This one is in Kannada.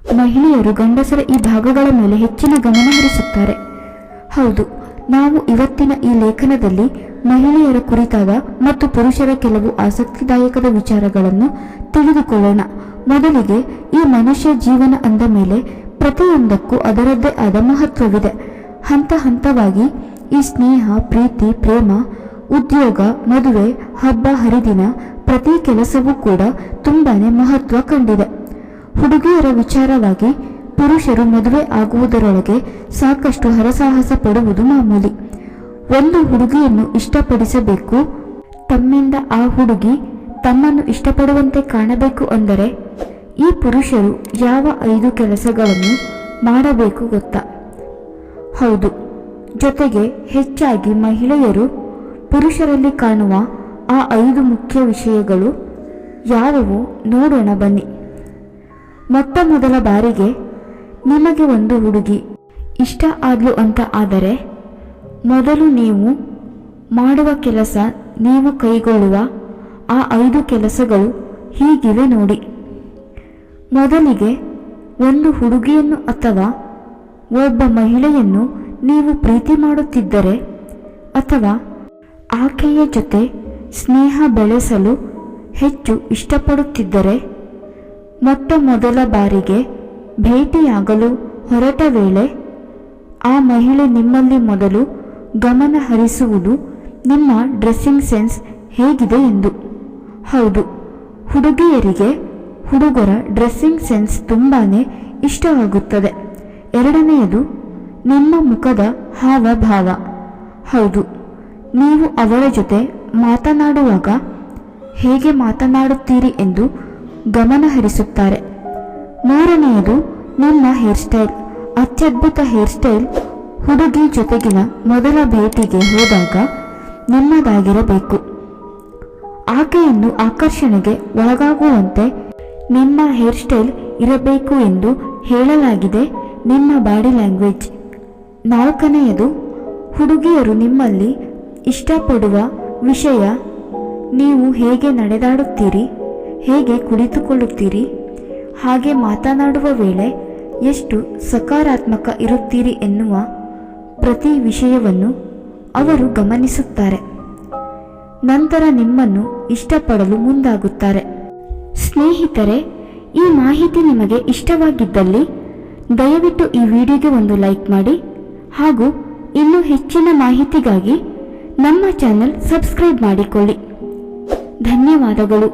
ಮಹಿಳೆಯರು ಗಂಡಸರ ಈ ಭಾಗಗಳ ಮೇಲೆ ಹೆಚ್ಚಿನ ಗಮನ ಹರಿಸುತ್ತಾರೆ. ಹೌದು, ನಾವು ಇವತ್ತಿನ ಈ ಲೇಖನದಲ್ಲಿ ಮಹಿಳೆಯರ ಕುರಿತಾದ ಮತ್ತು ಪುರುಷರ ಕೆಲವು ಆಸಕ್ತಿದಾಯಕದ ವಿಚಾರಗಳನ್ನು ತಿಳಿದುಕೊಳ್ಳೋಣ. ಮೊದಲಿಗೆ, ಈ ಮನುಷ್ಯ ಜೀವನ ಅಂದ ಮೇಲೆ ಪ್ರತಿಯೊಂದಕ್ಕೂ ಅದರದ್ದೇ ಆದ ಮಹತ್ವವಿದೆ. ಹಂತ ಹಂತವಾಗಿ ಈ ಸ್ನೇಹ, ಪ್ರೀತಿ, ಪ್ರೇಮ, ಉದ್ಯೋಗ, ಮದುವೆ, ಹಬ್ಬ ಹರಿದಿನ ಪ್ರತಿ ಕೆಲಸವೂ ಕೂಡ ತುಂಬಾನೇ ಮಹತ್ವ ಕಂಡಿದೆ. ಹುಡುಗಿಯರ ವಿಚಾರವಾಗಿ ಪುರುಷರು ಮದುವೆ ಆಗುವುದರೊಳಗೆ ಸಾಕಷ್ಟು ಹರಸಾಹಸ ಪಡುವುದು ಮಾಮೂಲಿ. ಒಂದು ಹುಡುಗಿಯನ್ನು ಇಷ್ಟಪಡಿಸಬೇಕು, ತಮ್ಮಿಂದ ಆ ಹುಡುಗಿ ತಮ್ಮನ್ನು ಇಷ್ಟಪಡುವಂತೆ ಕಾಣಬೇಕು ಅಂದರೆ ಈ ಪುರುಷರು ಯಾವ 5 ಕೆಲಸಗಳನ್ನು ಮಾಡಬೇಕು ಗೊತ್ತಾ? ಹೌದು, ಜೊತೆಗೆ ಹೆಚ್ಚಾಗಿ ಮಹಿಳೆಯರು ಪುರುಷರಲ್ಲಿ ಕಾಣುವ ಆ 5 ಮುಖ್ಯ ವಿಷಯಗಳು ಯಾವುವು ನೋಡೋಣ ಬನ್ನಿ. ಮೊಟ್ಟ ಮೊದಲ ಬಾರಿಗೆ ನಿಮಗೆ ಒಂದು ಹುಡುಗಿ ಇಷ್ಟ ಆದ್ಲು ಅಂತ ಆದರೆ ಮೊದಲು ನೀವು ಮಾಡುವ ಕೆಲಸ, ನೀವು ಕೈಗೊಳ್ಳುವ ಆ 5 ಕೆಲಸಗಳು ಹೀಗಿವೆ ನೋಡಿ. ಮೊದಲಿಗೆ, ಒಂದು ಹುಡುಗಿಯನ್ನು ಅಥವಾ ಒಬ್ಬ ಮಹಿಳೆಯನ್ನು ನೀವು ಪ್ರೀತಿ ಮಾಡುತ್ತಿದ್ದರೆ ಅಥವಾ ಆಕೆಯ ಜೊತೆ ಸ್ನೇಹ ಬೆಳೆಸಲು ಹೆಚ್ಚು ಇಷ್ಟಪಡುತ್ತಿದ್ದರೆ, ಮೊಟ್ಟ ಮೊದಲ ಬಾರಿಗೆ ಭೇಟಿಯಾಗಲು ಹೊರಟ ವೇಳೆ ಆ ಮಹಿಳೆ ನಿಮ್ಮಲ್ಲಿ ಮೊದಲು ಗಮನ ಹರಿಸುವುದು ನಿಮ್ಮ ಡ್ರೆಸ್ಸಿಂಗ್ ಸೆನ್ಸ್ ಹೇಗಿದೆ ಎಂದು. ಹೌದು, ಹುಡುಗಿಯರಿಗೆ ಹುಡುಗರ ಡ್ರೆಸ್ಸಿಂಗ್ ಸೆನ್ಸ್ ತುಂಬಾನೇ ಇಷ್ಟವಾಗುತ್ತದೆ. ಎರಡನೆಯದು, ನಿಮ್ಮ ಮುಖದ ಹಾವಭಾವ. ಹೌದು, ನೀವು ಅವಳ ಜೊತೆ ಮಾತನಾಡುವಾಗ ಹೇಗೆ ಮಾತನಾಡುತ್ತೀರಿ ಎಂದು ಗಮನ ಹರಿಸುತ್ತಾರೆ. ಮೂರನೆಯದು, ನಿಮ್ಮ ಹೇರ್ ಸ್ಟೈಲ್. ಅತ್ಯದ್ಭುತ ಹೇರ್ ಸ್ಟೈಲ್ ಹುಡುಗಿ ಜೊತೆಗಿನ ಮೊದಲ ಭೇಟಿಗೆ ಹೋದಾಗ ನಿಮ್ಮದಾಗಿರಬೇಕು. ಆಕೆಯನ್ನು ಆಕರ್ಷಣೆಗೆ ಒಳಗಾಗುವಂತೆ ನಿಮ್ಮ ಹೇರ್ ಸ್ಟೈಲ್ ಇರಬೇಕು ಎಂದು ಹೇಳಲಾಗಿದೆ ನಿಮ್ಮ ಬಾಡಿ ಲ್ಯಾಂಗ್ವೇಜ್. ನಾಲ್ಕನೆಯದು, ಹುಡುಗಿಯರು ನಿಮ್ಮಲ್ಲಿ ಇಷ್ಟಪಡುವ ವಿಷಯ, ನೀವು ಹೇಗೆ ನಡೆದಾಡುತ್ತೀರಿ, ಹೇಗೆ ಕುಳಿತುಕೊಳ್ಳುತ್ತೀರಿ, ಹಾಗೆ ಮಾತನಾಡುವ ವೇಳೆ ಎಷ್ಟು ಸಕಾರಾತ್ಮಕ ಇರುತ್ತೀರಿ ಎನ್ನುವ ಪ್ರತಿ ವಿಷಯವನ್ನು ಅವರು ಗಮನಿಸುತ್ತಾರೆ. ನಂತರ ನಿಮ್ಮನ್ನು ಇಷ್ಟಪಡಲು ಮುಂದಾಗುತ್ತಾರೆ. ಸ್ನೇಹಿತರೆ, ಈ ಮಾಹಿತಿ ನಿಮಗೆ ಇಷ್ಟವಾಗಿದ್ದಲ್ಲಿ ದಯವಿಟ್ಟು ಈ ವಿಡಿಯೋಗೆ ಒಂದು ಲೈಕ್ ಮಾಡಿ ಹಾಗೂ ಇನ್ನೂ ಹೆಚ್ಚಿನ ಮಾಹಿತಿಗಾಗಿ ನಮ್ಮ ಚಾನೆಲ್ ಸಬ್ಸ್ಕ್ರೈಬ್ ಮಾಡಿಕೊಳ್ಳಿ. ಧನ್ಯವಾದಗಳು.